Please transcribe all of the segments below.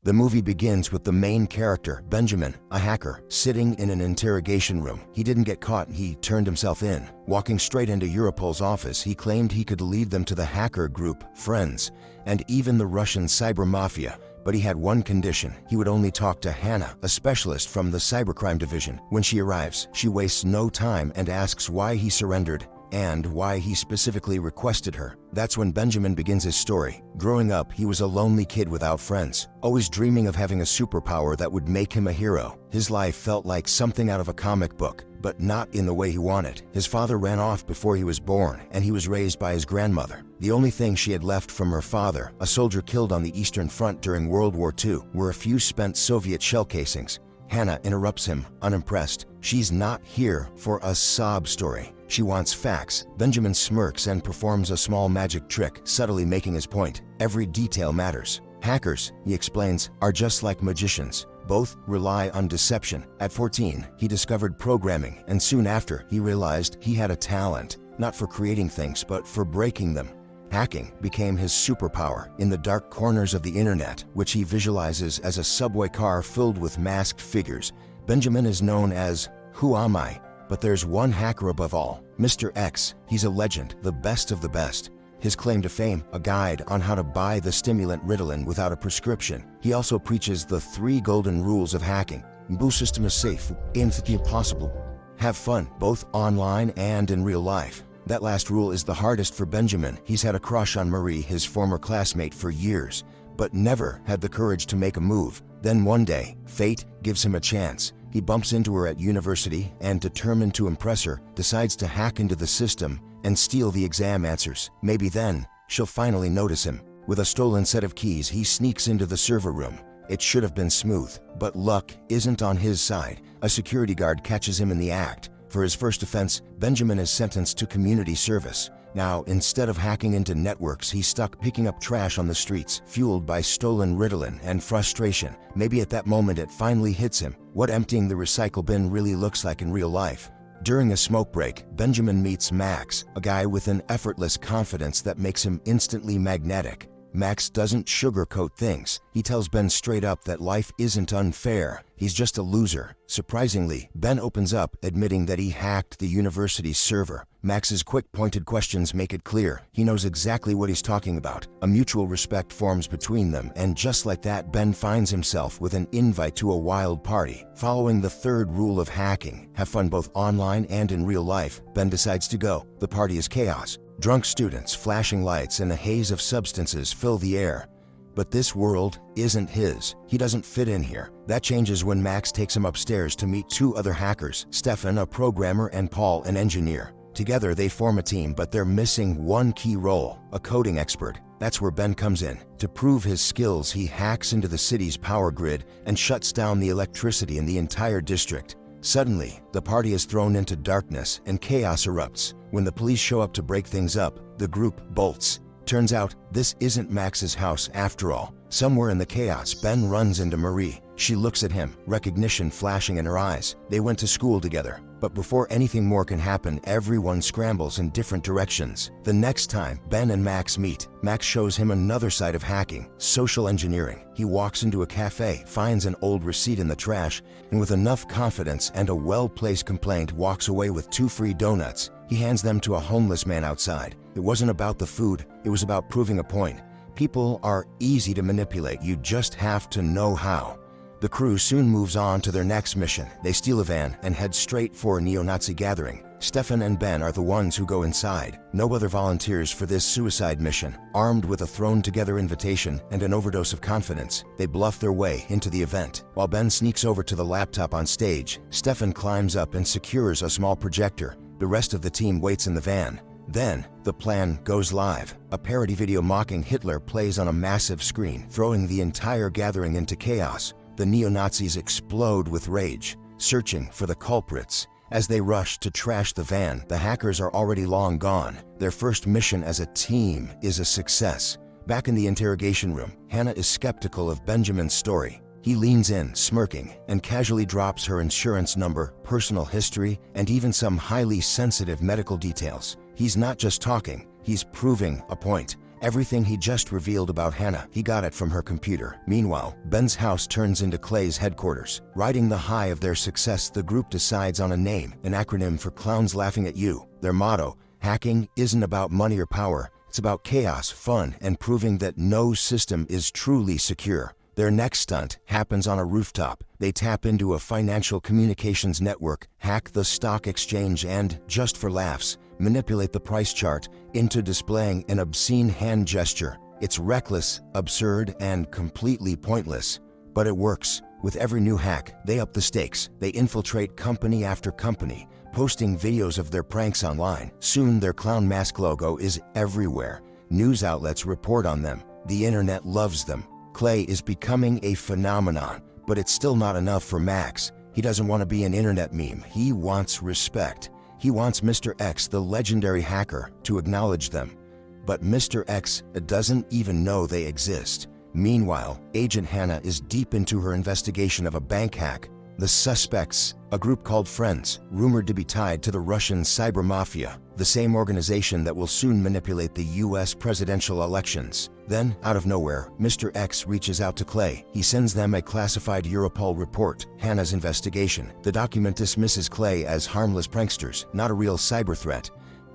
The movie begins with the main character, Benjamin, a hacker, sitting in an interrogation room. He didn't get caught, he turned himself in. Walking straight into Europol's office, he claimed he could lead them to the hacker group, Friends, and even the Russian cyber mafia. But he had one condition: he would only talk to Hannah, a specialist from the cybercrime division. When she arrives, she wastes no time and asks why he surrendered and why he specifically requested her. That's when Benjamin begins his story. Growing up, he was a lonely kid without friends, always dreaming of having a superpower that would make him a hero. His life felt like something out of a comic book, but not in the way he wanted. His father ran off before he was born, and he was raised by his grandmother. The only thing she had left from her father, a soldier killed on the Eastern Front during World War II, were a few spent Soviet shell casings. Hannah interrupts him, unimpressed. She's not here for a sob story. She wants facts. Benjamin smirks and performs a small magic trick, subtly making his point. Every detail matters. Hackers, he explains, are just like magicians. Both rely on deception. At 14, he discovered programming, and soon after, he realized he had a talent, not for creating things, but for breaking them. Hacking became his superpower. In the dark corners of the internet, which he visualizes as a subway car filled with masked figures, Benjamin is known as "Who Am I?" But there's one hacker above all, Mr. X. He's a legend, the best of the best. His claim to fame, a guide on how to buy the stimulant Ritalin without a prescription. He also preaches the 3 golden rules of hacking. "Bu system is safe, anything possible." Have fun, both online and in real life. That last rule is the hardest for Benjamin. He's had a crush on Marie, his former classmate, for years, but never had the courage to make a move. Then one day, fate gives him a chance. He bumps into her at university and, determined to impress her, decides to hack into the system and steal the exam answers. Maybe then, she'll finally notice him. With a stolen set of keys, he sneaks into the server room. It should have been smooth, but luck isn't on his side. A security guard catches him in the act. For his first offense, Benjamin is sentenced to community service. Now, instead of hacking into networks, he's stuck picking up trash on the streets, fueled by stolen Ritalin and frustration. Maybe at that moment it finally hits him, what emptying the recycle bin really looks like in real life. During a smoke break, Benjamin meets Max, a guy with an effortless confidence that makes him instantly magnetic. Max doesn't sugarcoat things. He tells Ben straight up that life isn't unfair. He's just a loser. Surprisingly, Ben opens up, admitting that he hacked the university's server. Max's quick, pointed questions make it clear he knows exactly what he's talking about. A mutual respect forms between them, and just like that, Ben finds himself with an invite to a wild party. Following the 3rd rule of hacking, have fun both online and in real life, Ben decides to go. The party is chaos. Drunk students, flashing lights, and a haze of substances fill the air. But this world isn't his. He doesn't fit in here. That changes when Max takes him upstairs to meet 2 other hackers, Stefan, a programmer, and Paul, an engineer. Together they form a team, but they're missing one key role, a coding expert. That's where Ben comes in. To prove his skills, he hacks into the city's power grid and shuts down the electricity in the entire district. Suddenly, the party is thrown into darkness and chaos erupts. When the police show up to break things up, the group bolts. Turns out, this isn't Max's house after all. Somewhere in the chaos, Ben runs into Marie. She looks at him, recognition flashing in her eyes. They went to school together. But before anything more can happen, everyone scrambles in different directions. The next time Ben and Max meet, Max shows him another side of hacking, social engineering. He walks into a cafe, finds an old receipt in the trash, and with enough confidence and a well-placed complaint, walks away with 2 free donuts. He hands them to a homeless man outside. It wasn't about the food, it was about proving a point. People are easy to manipulate, you just have to know how. The crew soon moves on to their next mission. They steal a van and head straight for a neo-Nazi gathering. Stefan and Ben are the ones who go inside. No other volunteers for this suicide mission. Armed with a thrown-together invitation and an overdose of confidence, they bluff their way into the event. While Ben sneaks over to the laptop on stage, Stefan climbs up and secures a small projector. The rest of the team waits in the van. Then, the plan goes live. A parody video mocking Hitler plays on a massive screen, throwing the entire gathering into chaos. The neo-Nazis explode with rage, searching for the culprits. As they rush to trash the van, the hackers are already long gone. Their first mission as a team is a success. Back in the interrogation room, Hannah is skeptical of Benjamin's story. He leans in, smirking, and casually drops her insurance number, personal history, and even some highly sensitive medical details. He's not just talking, he's proving a point. Everything he just revealed about Hannah, he got it from her computer. Meanwhile, Ben's house turns into Clay's headquarters. Riding the high of their success, the group decides on a name, an acronym for Clowns Laughing at You. Their motto, hacking isn't about money or power, it's about chaos, fun, and proving that no system is truly secure. Their next stunt happens on a rooftop. They tap into a financial communications network, hack the stock exchange, and, just for laughs, manipulate the price chart into displaying an obscene hand gesture. It's reckless, absurd, and completely pointless. But it works. With every new hack, they up the stakes. They infiltrate company after company, posting videos of their pranks online. Soon their clown mask logo is everywhere. News outlets report on them. The internet loves them. Clay is becoming a phenomenon, but it's still not enough for Max. He doesn't want to be an internet meme. He wants respect. He wants Mr. X, the legendary hacker, to acknowledge them. But Mr. X doesn't even know they exist. Meanwhile, Agent Hannah is deep into her investigation of a bank hack. The suspects, a group called Friends, rumored to be tied to the Russian cyber mafia, the same organization that will soon manipulate the US presidential elections. Then, out of nowhere, Mr. X reaches out to Clay. He sends them a classified Europol report, Hannah's investigation. The document dismisses Clay as harmless pranksters, not a real cyber threat.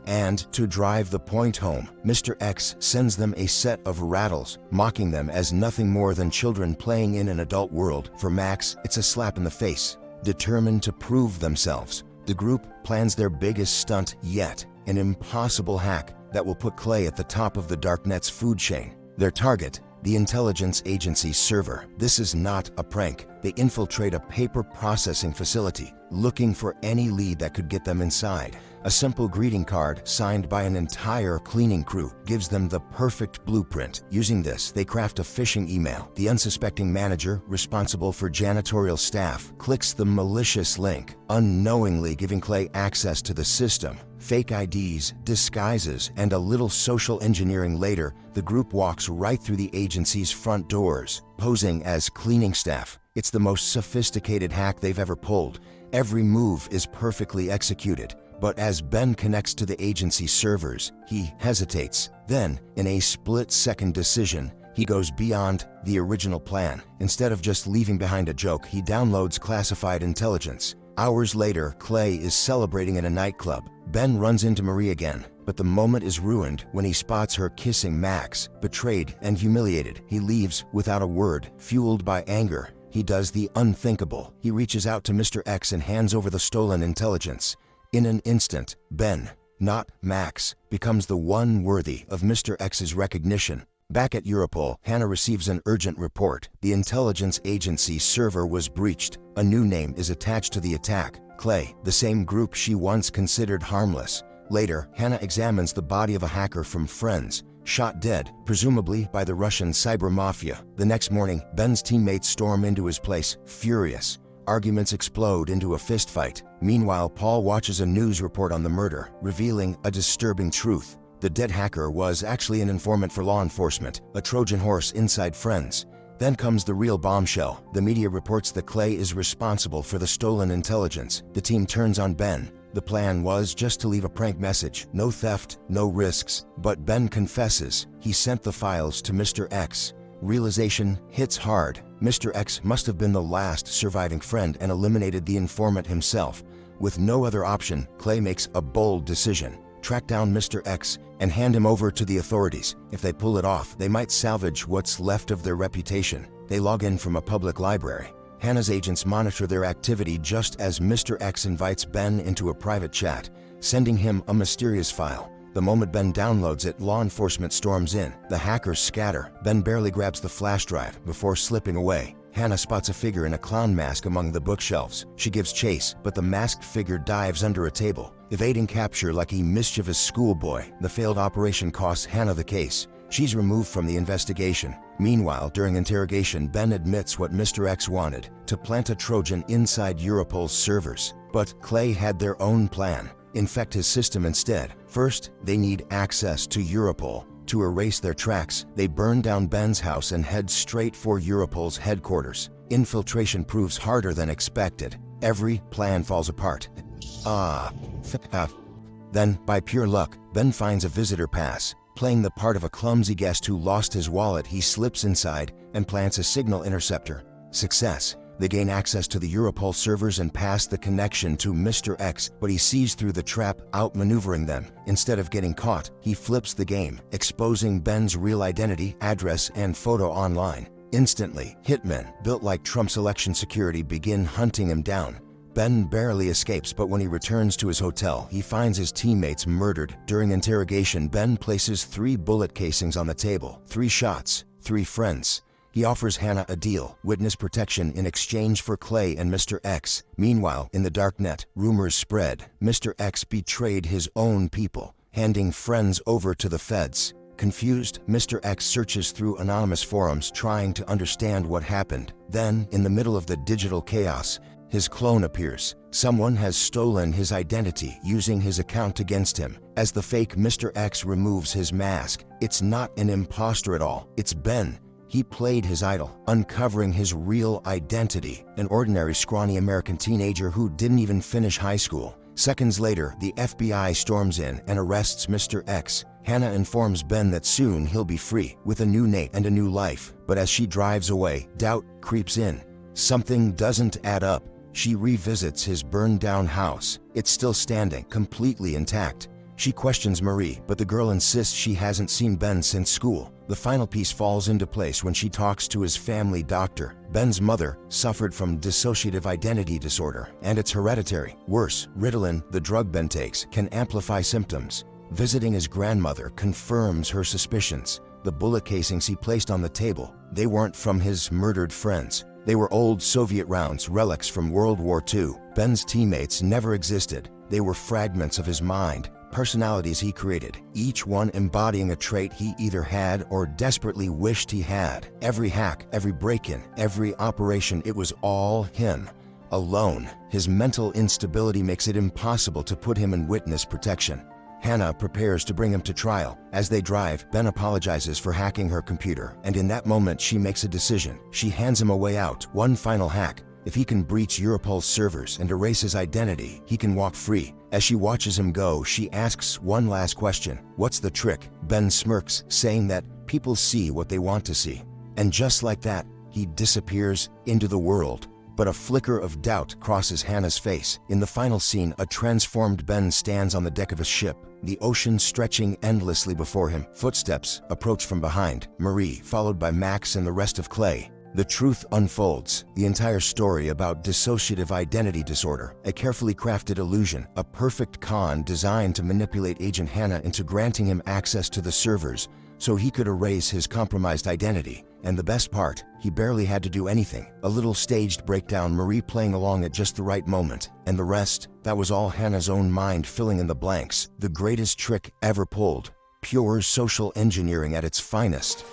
And, to drive the point home, Mr. X sends them a set of rattles, mocking them as nothing more than children playing in an adult world. For Max, it's a slap in the face. Determined to prove themselves, the group plans their biggest stunt yet, an impossible hack that will put Clay at the top of the darknet's food chain. Their target, the intelligence agency's server. This is not a prank. They infiltrate a paper processing facility, looking for any lead that could get them inside. A simple greeting card signed by an entire cleaning crew gives them the perfect blueprint. Using this, they craft a phishing email. The unsuspecting manager, responsible for janitorial staff, clicks the malicious link, unknowingly giving Clay access to the system. Fake IDs, disguises, and a little social engineering later, the group walks right through the agency's front doors, posing as cleaning staff. It's the most sophisticated hack they've ever pulled. Every move is perfectly executed. But as Ben connects to the agency servers, he hesitates. Then, in a split-second decision, he goes beyond the original plan. Instead of just leaving behind a joke, he downloads classified intelligence. Hours later, Clay is celebrating in a nightclub. Ben runs into Marie again, but the moment is ruined when he spots her kissing Max. Betrayed and humiliated, he leaves without a word. Fueled by anger, he does the unthinkable. He reaches out to Mr. X and hands over the stolen intelligence. In an instant, Ben, not Max, becomes the one worthy of Mr. X's recognition. Back at Europol, Hannah receives an urgent report. The intelligence agency server was breached. A new name is attached to the attack, Clay, the same group she once considered harmless. Later, Hannah examines the body of a hacker from Friends, shot dead, presumably by the Russian cyber mafia. The next morning, Ben's teammates storm into his place, furious. Arguments explode into a fistfight. Meanwhile, Paul watches a news report on the murder, revealing a disturbing truth. The dead hacker was actually an informant for law enforcement, a Trojan horse inside Friends. Then comes the real bombshell. The media reports that Clay is responsible for the stolen intelligence. The team turns on Ben. The plan was just to leave a prank message. No theft, no risks. But Ben confesses he sent the files to Mr. X. Realization hits hard. Mr. X must have been the last surviving friend and eliminated the informant himself. With no other option, Clay makes a bold decision. Track down Mr. X and hand him over to the authorities. If they pull it off, they might salvage what's left of their reputation. They log in from a public library. Hannah's agents monitor their activity just as Mr. X invites Ben into a private chat, sending him a mysterious file. The moment Ben downloads it, law enforcement storms in. The hackers scatter. Ben barely grabs the flash drive before slipping away. Hannah spots a figure in a clown mask among the bookshelves. She gives chase, but the masked figure dives under a table, evading capture like a mischievous schoolboy. The failed operation costs Hannah the case. She's removed from the investigation. Meanwhile, during interrogation, Ben admits what Mr. X wanted, to plant a Trojan inside Europol's servers. But Clay had their own plan. Infect his system instead. First, they need access to Europol. To erase their tracks, they burn down Ben's house and head straight for Europol's headquarters. Infiltration proves harder than expected. Every plan falls apart. Then, by pure luck, Ben finds a visitor pass. Playing the part of a clumsy guest who lost his wallet, he slips inside and plants a signal interceptor. Success. They gain access to the Europol servers and pass the connection to Mr. X, but he sees through the trap, outmaneuvering them. Instead of getting caught, he flips the game, exposing Ben's real identity, address, and photo online. Instantly, hitmen, built like Trump's election security, begin hunting him down. Ben barely escapes, but when he returns to his hotel, he finds his teammates murdered. During interrogation, Ben places 3 bullet casings on the table. 3 shots, 3 friends. He offers Hannah a deal, witness protection in exchange for Clay and Mr. X. Meanwhile, in the darknet, rumors spread. Mr. X betrayed his own people, handing friends over to the feds. Confused, Mr. X searches through anonymous forums trying to understand what happened. Then, in the middle of the digital chaos, his clone appears. Someone has stolen his identity, using his account against him. As the fake Mr. X removes his mask, it's not an imposter at all, it's Ben. He played his idol, uncovering his real identity, an ordinary scrawny American teenager who didn't even finish high school. Seconds later, the FBI storms in and arrests Mr. X. Hannah informs Ben that soon he'll be free, with a new name and a new life. But as she drives away, doubt creeps in. Something doesn't add up. She revisits his burned-down house. It's still standing, completely intact. She questions Marie, but the girl insists she hasn't seen Ben since school. The final piece falls into place when she talks to his family doctor. Ben's mother suffered from dissociative identity disorder, and it's hereditary. Worse, Ritalin, the drug Ben takes, can amplify symptoms. Visiting his grandmother confirms her suspicions. The bullet casings he placed on the table, they weren't from his murdered friends. They were old Soviet rounds, relics from World War II. Ben's teammates never existed. They were fragments of his mind, personalities he created, each one embodying a trait he either had or desperately wished he had. Every hack, every break-in, every operation, it was all him. Alone. His mental instability makes it impossible to put him in witness protection. Hannah prepares to bring him to trial. As they drive, Ben apologizes for hacking her computer, and in that moment she makes a decision. She hands him a way out, one final hack. If he can breach Europol's servers and erase his identity, he can walk free. As she watches him go, she asks one last question. What's the trick? Ben smirks, saying that people see what they want to see. And just like that, he disappears into the world. But a flicker of doubt crosses Hannah's face. In the final scene, a transformed Ben stands on the deck of a ship, the ocean stretching endlessly before him. Footsteps approach from behind. Marie, followed by Max and the rest of Clay. The truth unfolds, the entire story about dissociative identity disorder, a carefully crafted illusion, a perfect con designed to manipulate Agent Hannah into granting him access to the servers so he could erase his compromised identity. And the best part, he barely had to do anything. A little staged breakdown, Marie playing along at just the right moment. And the rest, that was all Hannah's own mind filling in the blanks. The greatest trick ever pulled. Pure social engineering at its finest.